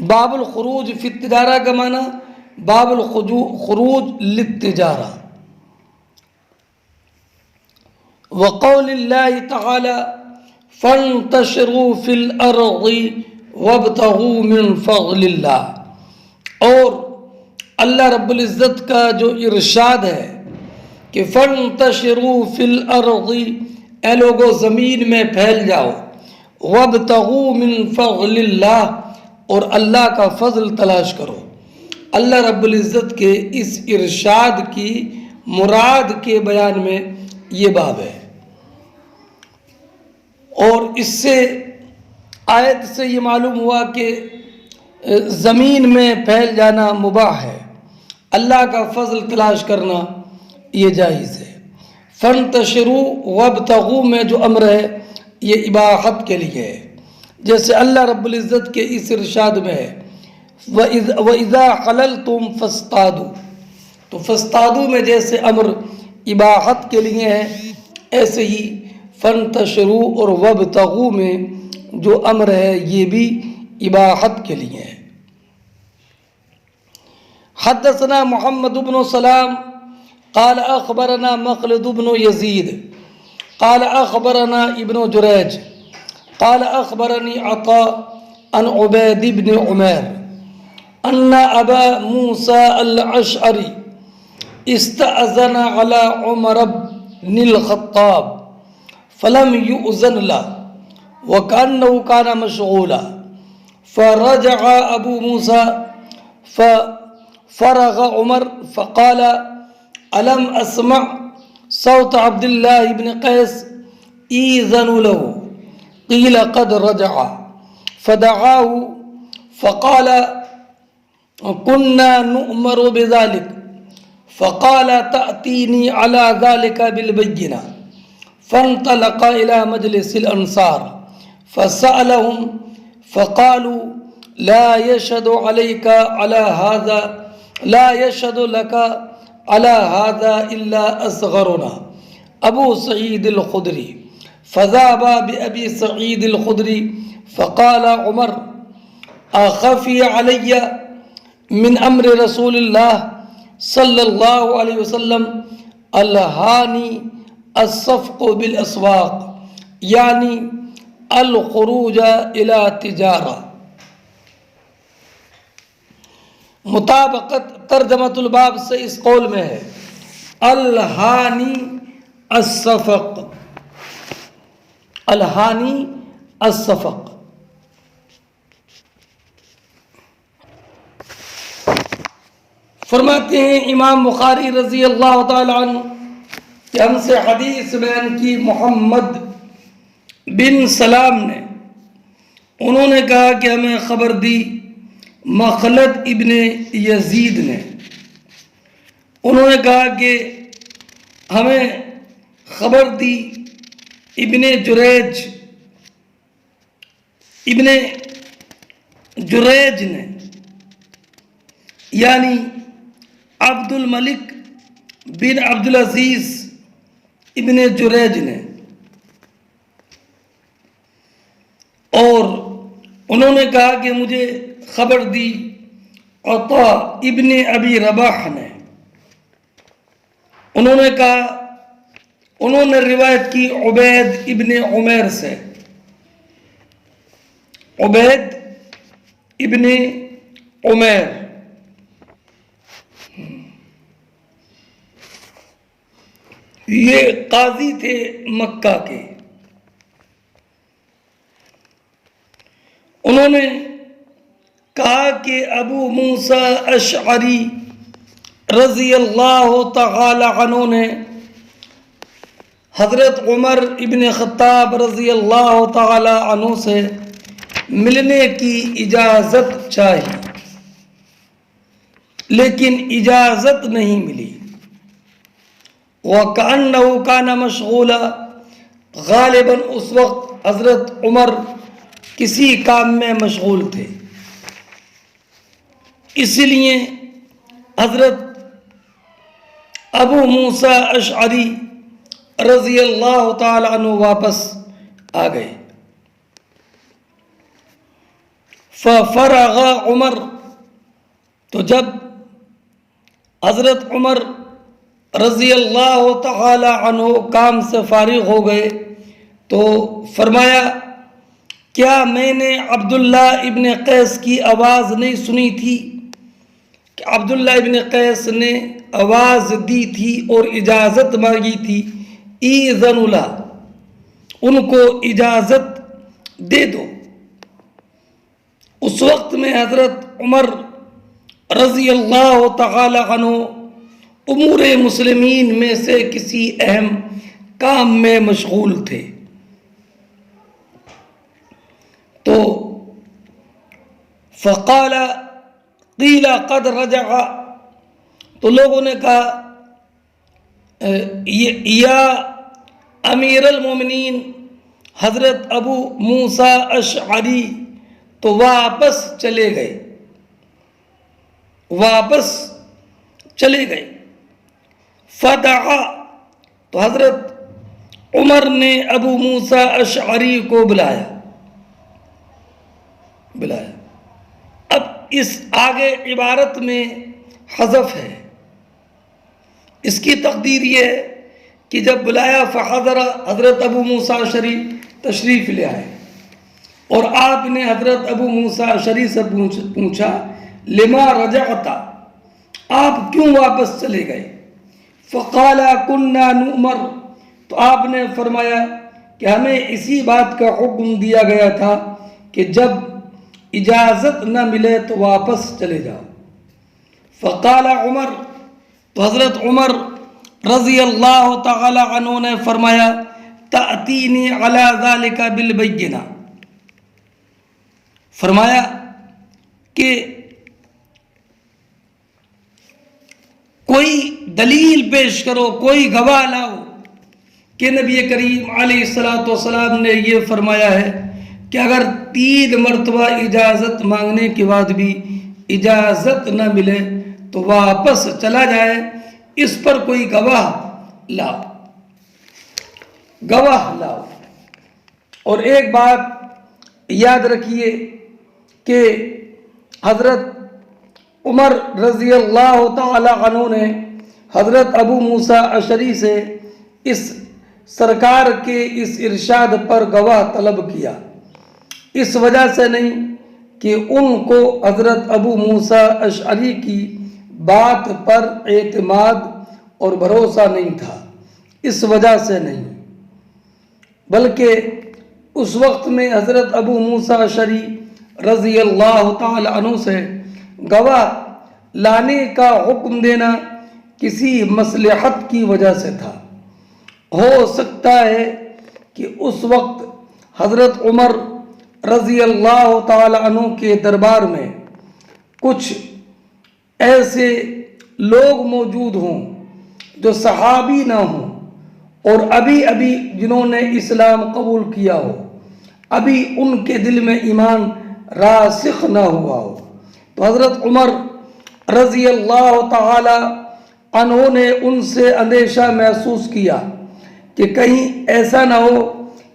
S1: باب الخروج فی التجارہ کا معنی باب الخروج للتجارہ، وقول اللہ تعالی فانتشروا فی الارض وابتغوا من فضل اللہ، اور اللہ رب العزت کا جو ارشاد ہے کہ فانتشروا فی الارض، اے لوگو زمین میں پھیل جاؤ، وابتغوا من فضل اللہ، اور اللہ کا فضل تلاش کرو۔ اللہ رب العزت کے اس ارشاد کی مراد کے بیان میں یہ باب ہے، اور اس سے آیت سے یہ معلوم ہوا کہ زمین میں پھیل جانا مباح ہے، اللہ کا فضل تلاش کرنا یہ جائز ہے۔ فانتشروا وابتغوا میں جو امر ہے یہ اباحت کے لیے ہے، جیسے اللہ رب العزت کے اس ارشاد میں ہے وَإِذَا حَلَلْتُمْ فَاصْطَادُوا، تو فَاصْطَادُوا میں جیسے امر اباحت کے لیے ہے، ایسے ہی فانتشروا اور وابتغوا میں جو امر ہے یہ بھی اباحت کے لیے ہے۔ حدثنا محمد بن سلام قال اخبرنا مخلد بن یزید قال اخبرنا ابن جریج قال اخبرني عطاء عن عبید بن عمیر ان ابا موسى الاشعری استأذن على عمر بن الخطاب فلم يؤذن له وكأنه كان مشغولا، فرجع ابو موسى ففرغ عمر فقال ألم أسمع صوت عبد الله بن قيس إيذن له؟ قيل قد رجع، فدعاه فقال كنا نؤمر بذلك، فقال تأتيني على ذلك بالبينة، فانطلق إلى مجلس الأنصار فسألهم فقالوا لا يشهد عليك على هذا، لا يشهد لك على هذا إلا أصغرنا أبو سعيد الخدري، فذهب بأبي سعيد الخدري فقال عمر أخفي علي من أمر رسول الله صلى الله عليه وسلم الهاني الصفق بالأسواق، يعني الخروج الى تجارہ. مطابقت ترجمۃ الباب سے اس قول میں ہے الہانی الصفق، الہانی الصفق. فرماتے ہیں امام بخاری رضی اللہ تعالی عنہ کہ ہم سے حدیث بیان کی محمد بن سلام نے، انہوں نے کہا کہ ہمیں خبر دی مخلد ابن یزید نے. انہوں نے کہا کہ ہمیں خبر دی ابن جریج نے، یعنی عبد الملک بن عبد العزیز ابن جریج نے. اور انہوں نے کہا کہ مجھے خبر دی عطا ابن ابی رباح نے. انہوں نے روایت کی عبید ابن عمیر سے، عبید ابن عمیر. یہ قاضی تھے مکہ کے. انہوں نے کہا کہ ابو موسیٰ اشعری رضی اللہ تعالی عنہ نے حضرت عمر ابن خطاب رضی اللہ تعالی عنہ سے ملنے کی اجازت چاہی، لیکن اجازت نہیں ملی. وَكَأَنَّهُ كَانَ مَشْغُولًا، غالباً اس وقت حضرت عمر کسی کام میں مشغول تھے، اس لیے حضرت ابو موسیٰ اشعری رضی اللہ تعالی عنہ واپس آ گئے. فَفَرَغَ عمر، تو جب حضرت عمر رضی اللہ تعالی عنہ کام سے فارغ ہو گئے تو فرمایا کیا میں نے عبداللہ ابن قیس کی آواز نہیں سنی تھی کہ عبداللہ ابن قیس نے آواز دی تھی اور اجازت مانگی تھی، ایذن لا، ان کو اجازت دے دو. اس وقت میں حضرت عمر رضی اللہ تعالی عنہ امور مسلمین میں سے کسی اہم کام میں مشغول تھے. تو فقال قیل قد رجع، تو لوگوں نے کہا یا امیر المومنین حضرت ابو موسیٰ اشعری تو واپس چلے گئے. فدعا، تو حضرت عمر نے ابو موسیٰ اشعری کو بلایا. اب اس آگے عبارت میں حذف ہے. اس کی تقدیر یہ ہے کہ جب بلایا فحضر، حضرت ابو موسیٰ اشعری تشریف لے آئے اور آپ نے حضرت ابو موسیٰ اشعری سے پوچھا لما رجعت، آپ کیوں واپس چلے گئے؟ فقال كنا نؤمر، تو آپ نے فرمایا کہ ہمیں اسی بات کا حکم دیا گیا تھا کہ جب اجازت نہ ملے تو واپس چلے جاؤ. فقال عمر، تو حضرت عمر رضی اللہ تعالی عنہ نے فرمایا تأتینی علی ذالک بالبینہ، فرمایا کہ کوئی دلیل پیش کرو، کوئی گواہ لاؤ کہ نبی کریم علیہ السلام نے یہ فرمایا ہے کہ اگر 3 مرتبہ اجازت مانگنے کے بعد بھی اجازت نہ ملے تو واپس چلا جائے. اس پر کوئی گواہ لاؤ. اور ایک بات یاد رکھیے کہ حضرت عمر رضی اللہ تعالی عنہ نے حضرت ابو موسیٰ اشعری سے اس سرکار کے اس ارشاد پر گواہ طلب کیا، اس وجہ سے نہیں کہ ان کو حضرت ابو موسیٰ اشعری کی بات پر اعتماد اور بھروسہ نہیں تھا، اس وجہ سے نہیں، بلکہ اس وقت میں حضرت ابو موسیٰ اشعری رضی اللہ تعالی عنہ سے گواہ لانے کا حکم دینا کسی مصلحت کی وجہ سے تھا۔ ہو سکتا ہے کہ اس وقت حضرت عمر رضی اللہ تعالی عنہ کے دربار میں کچھ ایسے لوگ موجود ہوں جو صحابی نہ ہوں اور ابھی جنہوں نے اسلام قبول کیا ہو، ابھی ان کے دل میں ایمان راسخ نہ ہوا ہو، تو حضرت عمر رضی اللہ تعالی عنہ نے ان سے اندیشہ محسوس کیا کہ کہیں ایسا نہ ہو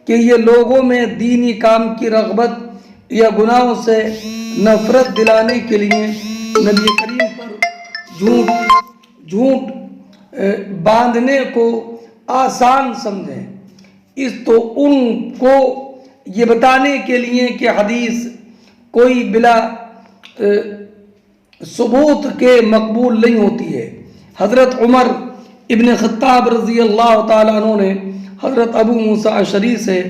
S1: کہ یہ لوگوں میں دینی کام کی رغبت یا گناہوں سے نفرت دلانے کے لیے نبی کریم پر جھوٹ باندھنے کو آسان سمجھیں، اس تو ان کو یہ بتانے کے لیے کہ حدیث کوئی بلا ثبوت کے مقبول نہیں ہوتی ہے۔ حضرت عمر ابن خطاب رضی اللہ تعالیٰ عنہ نے حضرت ابو موسیٰ اشعری سے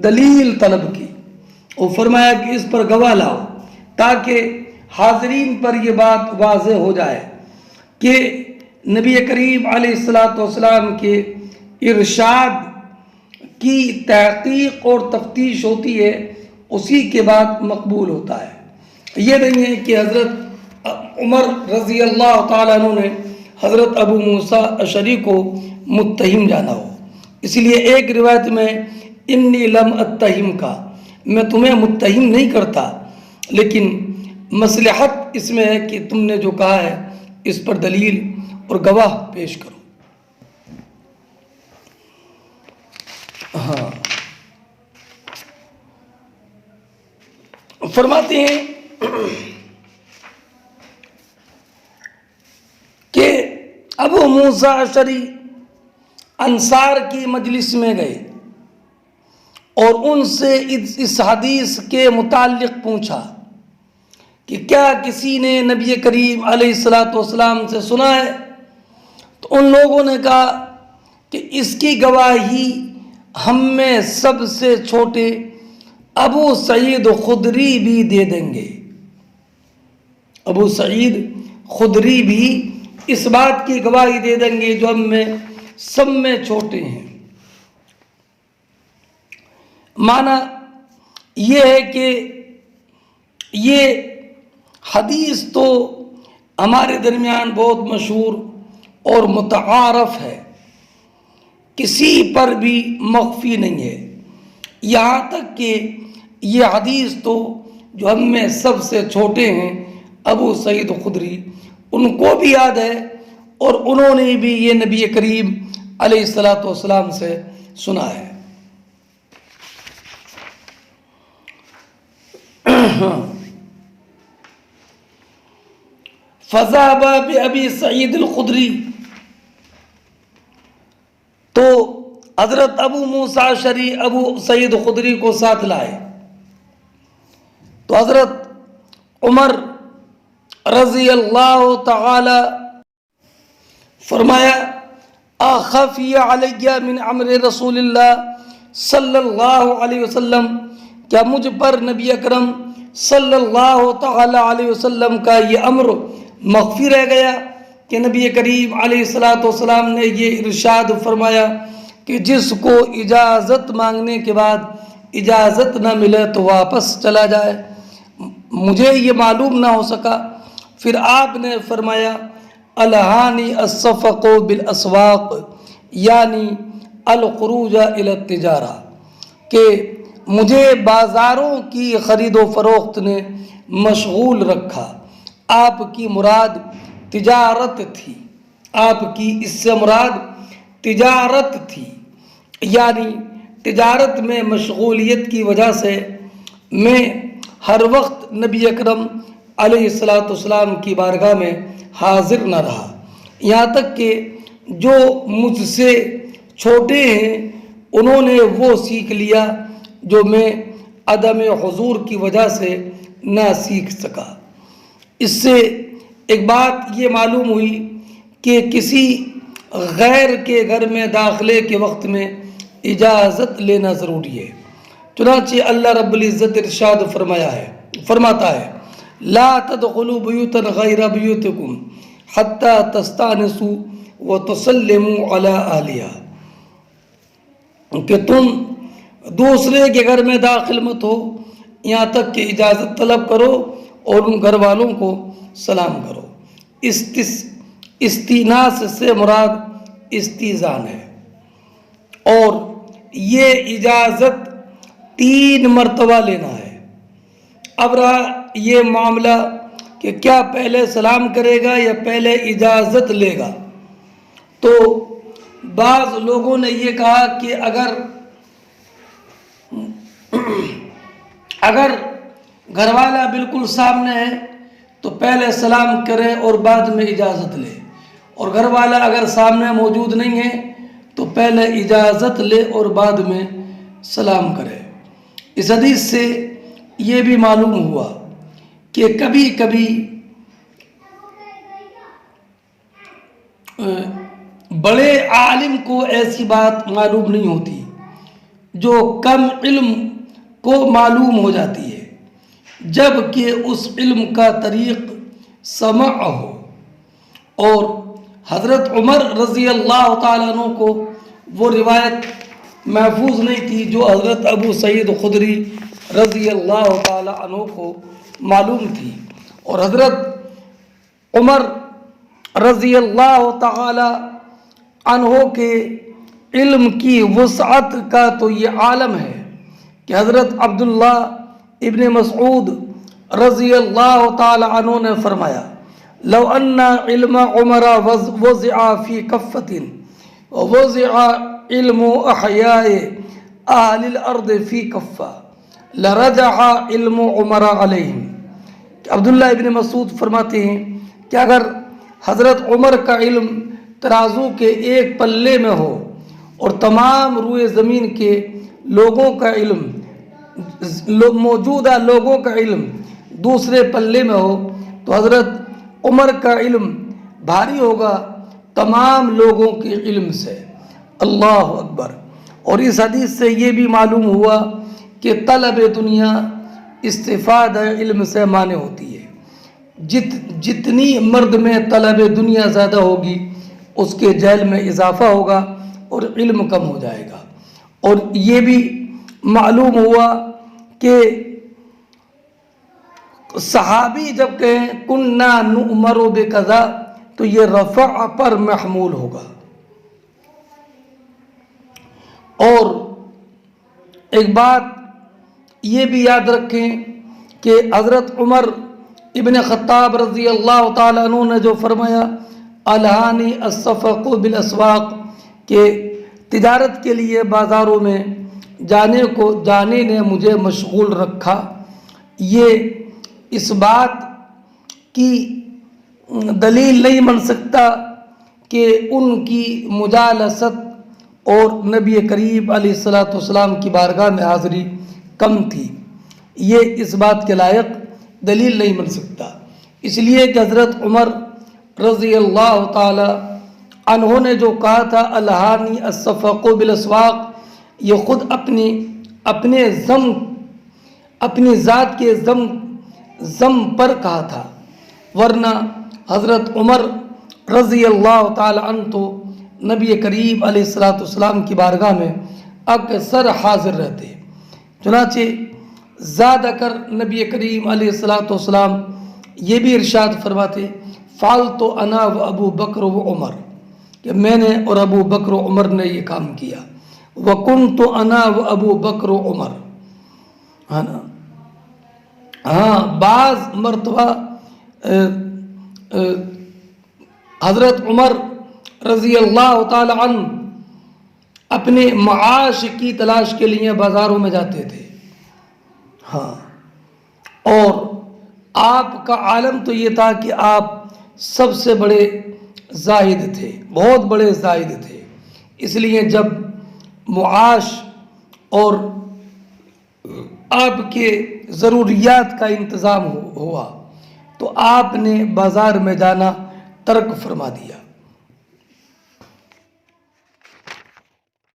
S1: دلیل طلب کی اور فرمایا کہ اس پر گواہ لاؤ تاکہ حاضرین پر یہ بات واضح ہو جائے کہ نبی کریم علیہ الصلاۃ والسلام کے ارشاد کی تحقیق اور تفتیش ہوتی ہے، اسی کے بعد مقبول ہوتا ہے۔ یہ نہیں ہے کہ حضرت عمر رضی اللہ تعالیٰ عنہ نے حضرت ابو موسیٰ اشعری کو متہم جانا ہو۔ اس لیے ایک روایت میں انی لم اتہم کا، میں تمہیں متہم نہیں کرتا، لیکن مصلحت اس میں ہے کہ تم نے جو کہا ہے اس پر دلیل اور گواہ پیش کرو۔ ہاں، فرماتے ہیں کہ ابو موسیٰ اشعری انصار کی مجلس میں گئے اور ان سے اس حدیث کے متعلق پوچھا کہ کیا کسی نے نبی کریم علیہ الصلاۃ والسلام سے سنا ہے؟ تو ان لوگوں نے کہا کہ اس کی گواہی ہم میں سب سے چھوٹے ابو سعید خدری بھی دے دیں گے۔ ابو سعید خدری بھی اس بات کی گواہی دے دیں گے جو ہم میں سب میں چھوٹے ہیں۔ معنی یہ ہے کہ یہ حدیث تو ہمارے درمیان بہت مشہور اور متعارف ہے، کسی پر بھی مخفی نہیں ہے، یہاں تک کہ یہ حدیث تو جو ہم میں سب سے چھوٹے ہیں ابو سعید خدری، ان کو بھی یاد ہے اور انہوں نے بھی یہ نبی کریم علیہ الصلاۃ والسلام سے سنا ہے۔ فذهب بأبي سعید الخدری، تو حضرت ابو موسیٰ اشعری ابو سعید خدری کو ساتھ لائے، تو حضرت عمر رضی اللہ تعالی فرمایا اخفی علی من امر رسول اللہ صلی اللہ علیہ وسلم، کیا مجھ پر نبی اکرم صلی اللہ تعالی علیہ وسلم کا یہ امر مخفی رہ گیا کہ نبی کریم علیہ الصلاۃ والسلام نے یہ ارشاد فرمایا کہ جس کو اجازت مانگنے کے بعد اجازت نہ ملے تو واپس چلا جائے، مجھے یہ معلوم نہ ہو سکا۔ پھر آپ نے فرمایا الہانی الصفق بالاسواق، یعنی الخروج الی التجارہ، کہ مجھے بازاروں کی خرید و فروخت نے مشغول رکھا۔ آپ کی مراد تجارت تھی، آپ کی اس سے مراد تجارت تھی، یعنی تجارت میں مشغولیت کی وجہ سے میں ہر وقت نبی اکرم علیہ الصلاۃ والسلام کی بارگاہ میں حاضر نہ رہا، یہاں تک کہ جو مجھ سے چھوٹے ہیں انہوں نے وہ سیکھ لیا جو میں عدم حضور کی وجہ سے نہ سیکھ سکا۔ اس سے ایک بات یہ معلوم ہوئی کہ کسی غیر کے گھر میں داخلے کے وقت میں اجازت لینا ضروری ہے۔ چنانچہ اللہ رب العزت ارشاد فرماتا ہے لا تدخلوا بیوتا غیر بیوتکم حتی تستانسوا وتسلموا علی اہلہا، کہ تم دوسرے کے گھر میں داخل مت ہو یہاں تک کہ اجازت طلب کرو اور ان گھر والوں کو سلام کرو۔ استیناس سے مراد استیزان ہے، اور یہ اجازت 3 مرتبہ لینا ہے۔ اب رہا یہ معاملہ کہ کیا پہلے سلام کرے گا یا پہلے اجازت لے گا، تو بعض لوگوں نے یہ کہا کہ اگر گھر والا بالکل سامنے ہے تو پہلے سلام کرے اور بعد میں اجازت لے، اور گھر والا اگر سامنے موجود نہیں ہے تو پہلے اجازت لے اور بعد میں سلام کرے۔ اس حدیث سے یہ بھی معلوم ہوا کہ کبھی کبھی بڑے عالم کو ایسی بات معلوم نہیں ہوتی جو کم علم کو معلوم ہو جاتی ہے، جب کہ اس علم کا طریق سمع ہو۔ اور حضرت عمر رضی اللہ تعالیٰ عنہ کو وہ روایت محفوظ نہیں تھی جو حضرت ابو سعید خدری رضی اللہ تعالیٰ عنہ کو معلوم تھی، اور حضرت عمر رضی اللہ تعالیٰ عنہ کے علم کی وسعت کا تو یہ عالم ہے کہ حضرت عبداللہ ابن مسعود رضی اللہ تعالی عنہ نے فرمایا لو ان علم عمر وضع فی کفۃ ووضع علم احیاء اہل الارض فی کفہ لرجع علم عمر علیہم۔ عبداللہ ابن مسعود فرماتے ہیں کہ اگر حضرت عمر کا علم ترازو کے ایک پلے میں ہو اور تمام روئے زمین کے لوگوں کا علم موجودہ لوگوں کا علم دوسرے پلے میں ہو تو حضرت عمر کا علم بھاری ہوگا تمام لوگوں کے علم سے۔ اللہ اکبر۔ اور اس حدیث سے یہ بھی معلوم ہوا کہ طلب دنیا استفادہ علم سے مانع ہوتی ہے۔ جتنی مرد میں طلب دنیا زیادہ ہوگی اس کے جہل میں اضافہ ہوگا اور علم کم ہو جائے گا۔ اور یہ بھی معلوم ہوا کہ صحابی جب کہیں کننا نؤمر بکذا تو یہ رفع پر محمول ہوگا۔ اور ایک بات یہ بھی یاد رکھیں کہ حضرت عمر ابن خطاب رضی اللہ تعالیٰ عنہ نے جو فرمایا الہانی الصفق بالاسواق، کہ تجارت کے لیے بازاروں میں جانے نے مجھے مشغول رکھا، یہ اس بات کی دلیل نہیں بن سکتا کہ ان کی مجالست اور نبی کریم علیہ السلام کی بارگاہ میں حاضری کم تھی، یہ اس بات کے لائق دلیل نہیں بن سکتا۔ اس لیے کہ حضرت عمر رضی اللہ تعالی عنہ نے جو کہا تھا الہانی الصفق بالاسواق، یہ خود اپنی ذات کے ذم پر کہا تھا، ورنہ حضرت عمر رضی اللہ تعالی عنہ تو نبی کریم علیہ السلام کی بارگاہ میں اکثر حاضر رہتے۔ چنانچہ زیادہ کر نبی کریم علیہ السلام یہ بھی ارشاد فرماتے فعلت انا و ابو بکر و عمر، کہ میں نے اور ابو بکر و عمر نے یہ کام کیا، وکنت انا و ابو بکر و عمر، ہے نا۔ ہاں بعض مرتبہ حضرت عمر رضی اللہ تعالی عنہ اپنے معاش کی تلاش کے لیے بازاروں میں جاتے تھے، ہاں، اور آپ کا عالم تو یہ تھا کہ آپ سب سے بڑے زاہد تھے، بہت بڑے زاہد تھے، اس لیے جب معاش اور آپ کے ضروریات کا انتظام ہوا تو آپ نے بازار میں جانا ترک فرما دیا۔